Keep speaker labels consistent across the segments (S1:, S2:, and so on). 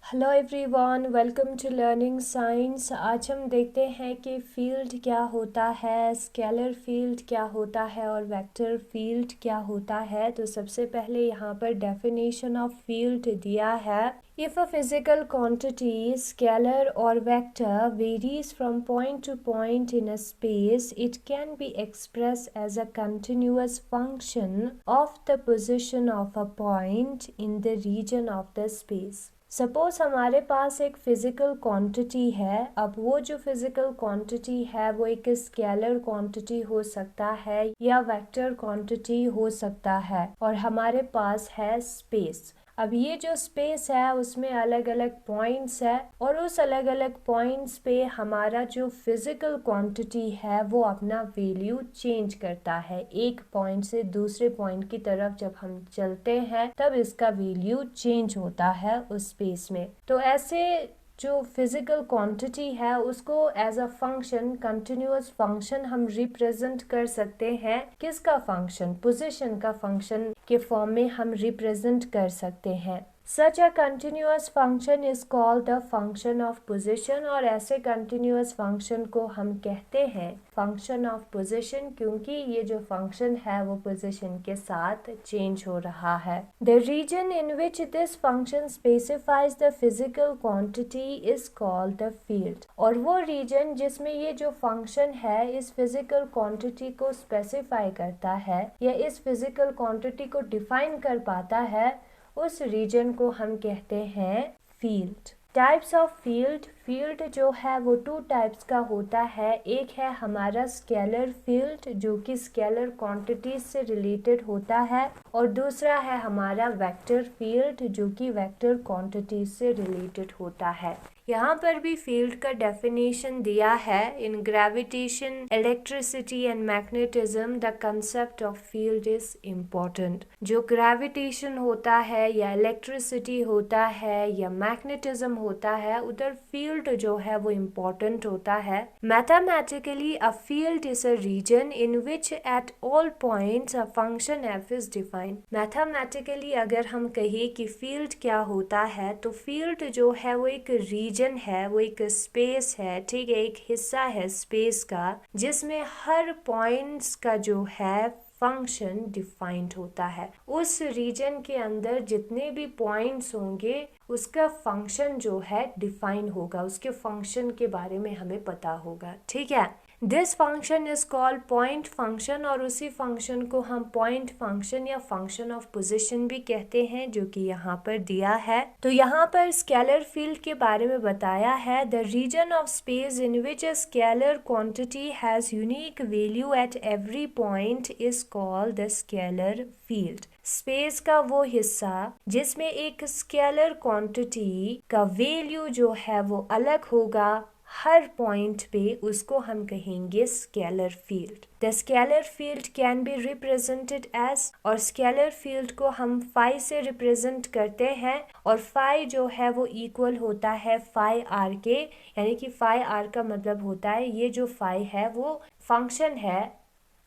S1: Hello everyone, welcome to learning science. आज हम देखते हैं कि फील्ड क्या होता है, स्केलर फील्ड क्या होता है और वेक्टर फील्ड क्या होता है। तो सबसे पहले यहाँ पर डेफिनेशन ऑफ फील्ड दिया है। If a physical quantity scalar और vector varies from point to point in a space, it can be express as a continuous function of the position of a point in the region of the space. Suppose हमारे पास एक physical quantity है। अब वो जो physical quantity है वो एक स्केलर क्वांटिटी हो सकता है या वेक्टर क्वांटिटी हो सकता है और हमारे पास है स्पेस। अब ये जो स्पेस है उसमें अलग अलग पॉइंट्स है और उस अलग अलग पॉइंट्स पे हमारा जो फिजिकल क्वांटिटी है वो अपना वैल्यू चेंज करता है। एक पॉइंट से दूसरे पॉइंट की तरफ जब हम चलते हैं तब इसका वैल्यू चेंज होता है उस स्पेस में। तो ऐसे जो फिजिकल क्वांटिटी है उसको as a function, continuous function हम रिप्रेजेंट कर सकते हैं। किसका फंक्शन? पोजीशन का फंक्शन के फॉर्म में हम रिप्रेजेंट कर सकते हैं। Such a continuous function is called the function of position और ऐसे continuous function को हम कहते हैं function of position, क्योंकि ये जो function है वो position के साथ change हो रहा है। The region in which this function specifies the physical quantity is called the field और वो region जिसमें ये जो function है इस physical quantity को specify करता है या इस physical quantity को define कर पाता है, उस रीजन को हम कहते हैं field. Types of field. Field जो है वो टू टाइप्स का होता है। एक है हमारा स्केलर फील्ड जो कि स्केलर क्वांटिटीज से रिलेटेड होता है और दूसरा है हमारा वेक्टर फील्ड जो कि वेक्टर क्वांटिटीज से रिलेटेड होता है। यहाँ पर भी फील्ड का डेफिनेशन दिया है। In gravitation, electricity and magnetism the concept of field is important. जो ग्रेविटेशन होता है या इलेक्ट्रिसिटी होता है या मैग्नेटिज्म होता है उधर फील्ड जो है वो इम्पोर्टेंट होता है। Mathematically a field is a region in which at all points a function F is defined. Mathematically अगर हम कहें कि फील्ड क्या होता है तो फील्ड जो है वो एक रीजन है, वो एक स्पेस है, ठीक है, एक हिस्सा है स्पेस का जिसमें हर पॉइंट्स का जो है फंक्शन डिफाइंड होता है। उस रीजन के अंदर जितने भी पॉइंट्स होंगे उसका फंक्शन जो है डिफाइन होगा, उसके फंक्शन के बारे में हमें पता होगा, ठीक है। This function is called point function और उसी फंक्शन को हम पॉइंट फंक्शन या फंक्शन ऑफ पोजीशन भी कहते हैं जो कि यहाँ पर दिया है। तो यहाँ पर स्केलर फील्ड के बारे में बताया है। The region of space in which a scalar quantity has unique value at every point is called the scalar field. Space का वो हिस्सा जिसमें एक स्केलर क्वांटिटी का वैल्यू जो है वो अलग होगा हर पॉइंट पे, उसको हम कहेंगे scalar field. The scalar field can be represented as, और स्केलर फील्ड को हम फाई से रिप्रेजेंट करते हैं और फाई जो है वो इक्वल होता है फाई आर के, यानी कि फाई आर का मतलब होता है ये जो फाई है वो फंक्शन है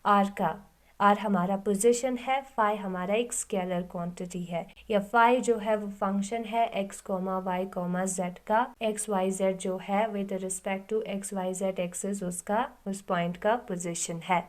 S1: आर का। आर हमारा पोजीशन है, फाई हमारा एक स्केलर क्वांटिटी है, या फाई जो है वो फंक्शन है X comma Y comma Z का। एक्स वाई जेड जो है with respect to X Y Z axis उसका उस पॉइंट का पोजीशन है।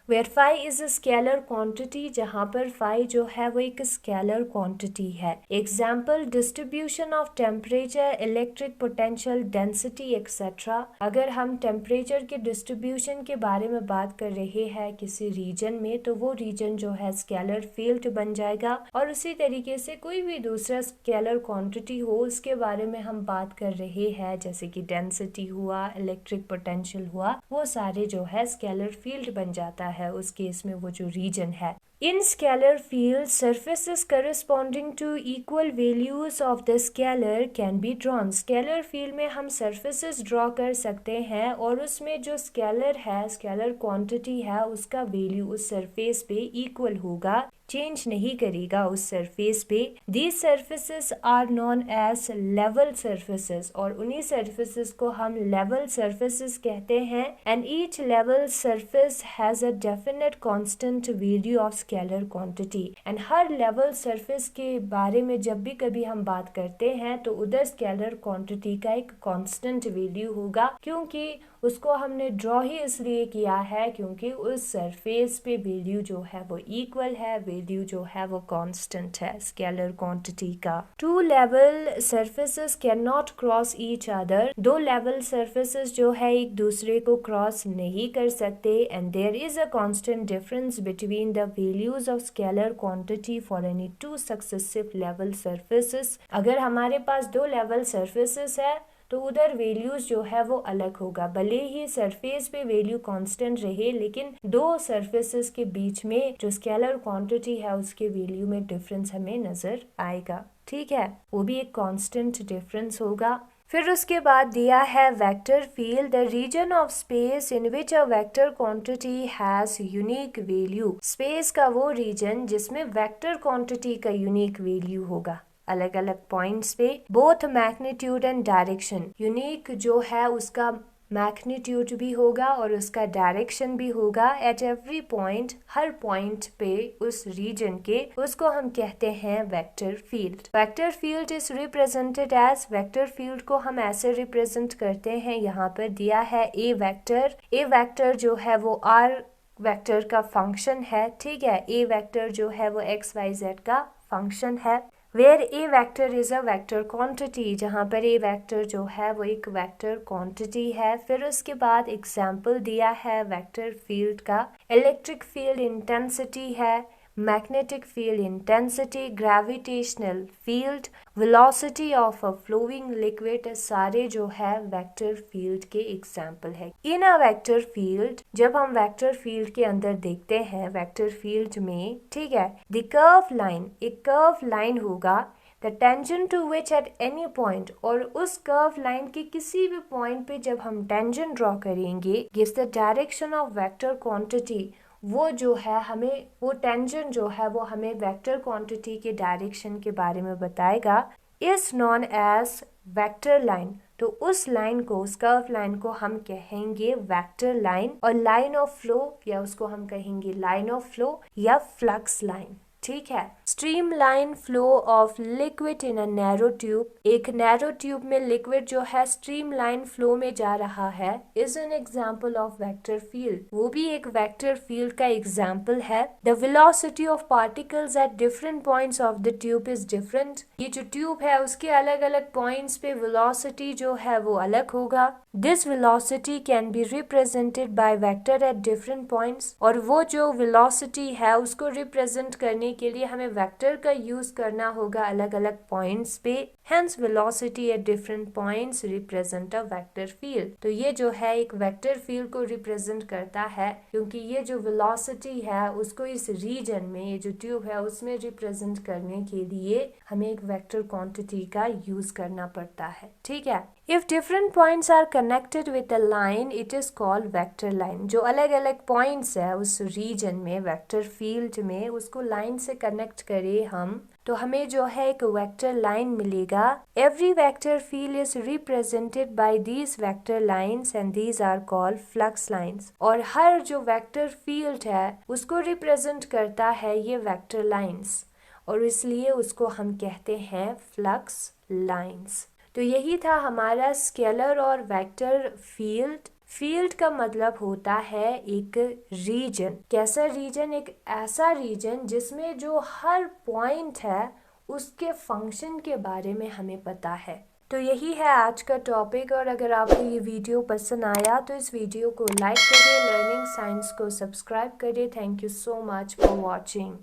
S1: Where phi is a scalar quantity, जहाँ पर फाई जो है वो एक स्केलर क्वांटिटी है। Example distribution of temperature, electric potential, density etcetera. अगर हम टेम्परेचर के डिस्ट्रीब्यूशन के बारे में बात कर रहे हैं किसी रीजन में तो वो रीजन जो है स्केलर फील्ड बन जाएगा और उसी तरीके से कोई भी दूसरा स्केलर क्वांटिटी हो उसके बारे में हम बात कर रहे हैं जैसे कि डेंसिटी हुआ, इलेक्ट्रिक पोटेंशियल हुआ, वो सारे जो है स्केलर फील्ड बन जाता है उस केस में वो जो रीजन है। In scalar field, surfaces corresponding to equal values of the scalar can be drawn. Scalar field में हम surfaces draw कर सकते हैं और उसमें जो scalar है, scalar quantity है, उसका value उस surface पे equal होगा चेंज नहीं करेगा उस सरफेस पे। These surfaces are known as level surfaces, और उन्हीं सर्फेसेस को हम लेवल सर्फेसेस कहते हैं। And each level surface has a definite constant value of scalar quantity. And हर लेवल सरफेस के बारे में जब भी कभी हम बात करते हैं तो उधर स्केलर क्वांटिटी का एक कांस्टेंट वैल्यू होगा, क्योंकि उसको हमने ड्रॉ ही इसलिए किया है क्योंकि उस सरफेस पे वैल्यू जो है वो इक्वल है, वैल्यू जो है वो कांस्टेंट है स्केलर क्वांटिटी का। Two level surfaces can not cross each other, दो लेवल सरफेसेस जो है एक दूसरे को क्रॉस नहीं कर सकते। And there is a constant difference between the values of scalar quantity for any two successive level surfaces. अगर हमारे पास दो लेवल सरफेसेस है तो उधर वैल्यूज जो है वो अलग होगा, भले ही सरफेस पे वैल्यू कांस्टेंट रहे, लेकिन दो सरफेसेस के बीच में जो स्केलर क्वांटिटी है उसके वैल्यू में डिफरेंस हमें नजर आएगा। ठीक है, वो भी एक कांस्टेंट डिफरेंस होगा। फिर उसके बाद दिया है vector field, the region of space in which a vector quantity has unique value. Space का वो रीजन जिसमें वेक्टर क्वांटिटी का यूनिक वैल्यू होगा अलग अलग पॉइंट्स पे, both magnitude and direction. Unique जो है उसका मैग्नीट्यूड भी होगा और उसका डायरेक्शन भी होगा एट एवरी पॉइंट, हर पॉइंट पे उस रीजन के, उसको हम कहते हैं vector field. Vector field is represented as, vector field को हम ऐसे रिप्रेजेंट करते हैं, यहाँ पर दिया है ए वेक्टर। ए वेक्टर जो है वो आर वेक्टर का फंक्शन है। ठीक है, ए वेक्टर जो है वो एक्स वाई जेड का फंक्शन है। Where A vector is a vector quantity, जहाँ पर ए वेक्टर जो है वो एक वेक्टर क्वांटिटी है। फिर उसके बाद एग्जाम्पल दिया है वेक्टर फील्ड का, इलेक्ट्रिक फील्ड इंटेंसिटी है, magnetic field intensity, gravitational field, velocity of a flowing liquid, सारे जो है वेक्टर फील्ड के एग्जाम्पल है। इन अ वेक्टर फील्ड, जब हम वेक्टर फील्ड के अंदर देखते हैं वेक्टर फील्ड में, ठीक है, द कर्व लाइन, एक कर्व लाइन होगा, the tangent to which at any point, और उस कर्व लाइन के किसी भी पॉइंट पे जब हम टेंजेंट ड्रॉ करेंगे, gives the direction of vector quantity. वो जो है हमें, वो टेंजेंट जो है वो हमें वेक्टर क्वांटिटी के डायरेक्शन के बारे में बताएगा। Is known as vector line, तो उस लाइन को, उस कर्व लाइन को हम कहेंगे वेक्टर लाइन, और लाइन ऑफ फ्लो, या उसको हम कहेंगे लाइन ऑफ फ्लो या फ्लक्स लाइन। ठीक है, stream line flow of liquid in a narrow tube, एक नैरो ट्यूब में लिक्विड जो है स्ट्रीम लाइन फ्लो में जा रहा है, is an example of vector field, वो भी एक वेक्टर फील्ड का एग्जाम्पल है। The velocity of particles at different points of the tube is different, ये जो ट्यूब है उसके अलग अलग पॉइंट्स पे वेलोसिटी जो है वो अलग होगा। This velocity can be represented by vector at different points, और वो जो वेलोसिटी है उसको रिप्रेजेंट करने के लिए हमें वेक्टर का यूज करना होगा अलग अलग पॉइंट्स पे। Hence velocity at different points represent a vector field. तो ये जो है एक वेक्टर फील्ड को रिप्रेजेंट करता है, क्योंकि ये जो वेलोसिटी है उसको इस रीजन में, ये जो ट्यूब है उसमें रिप्रेजेंट करने के लिए हमें एक वेक्टर क्वांटिटी का यूज करना पड़ता है। ठीक है, if different points are connected with a line it is called vector line. जो अलग अलग पॉइंट्स है उस रीजन में, वेक्टर फील्ड में, उसको लाइन से कनेक्ट करें हम, तो हमें जो है एक वेक्टर लाइन मिलेगा। Every vector field is represented by these vector lines and these are called flux lines, और हर जो वेक्टर फील्ड है उसको रिप्रेजेंट करता है ये वेक्टर लाइंस, और इसलिए उसको हम कहते हैं फ्लक्स लाइंस। तो यही था हमारा स्केलर और वेक्टर फील्ड। फील्ड का मतलब होता है एक रीजन। कैसा रीजन? एक ऐसा रीजन जिसमें जो हर पॉइंट है उसके फंक्शन के बारे में हमें पता है। तो यही है आज का टॉपिक, और अगर आपको ये वीडियो पसंद आया तो इस वीडियो को लाइक करें, लर्निंग साइंस को सब्सक्राइब करें। Thank you so much for watching.